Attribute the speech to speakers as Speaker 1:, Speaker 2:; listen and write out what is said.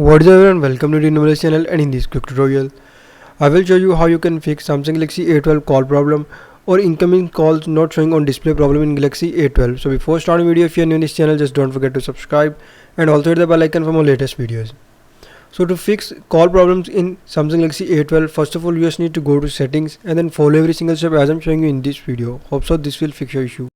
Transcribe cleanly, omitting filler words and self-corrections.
Speaker 1: What is up everyone, welcome to the Numerous channel, and in this quick tutorial I will show you how you can fix Samsung Galaxy A12 call problem or incoming calls not showing on display problem in Galaxy A12. So before starting video, if you are new in this channel, just don't forget to subscribe and also hit the bell icon for more latest videos. So to fix call problems in Samsung Galaxy A12, first of all you just need to go to settings and then follow every single step as I'm showing you in this video. Hope so this will fix your issue.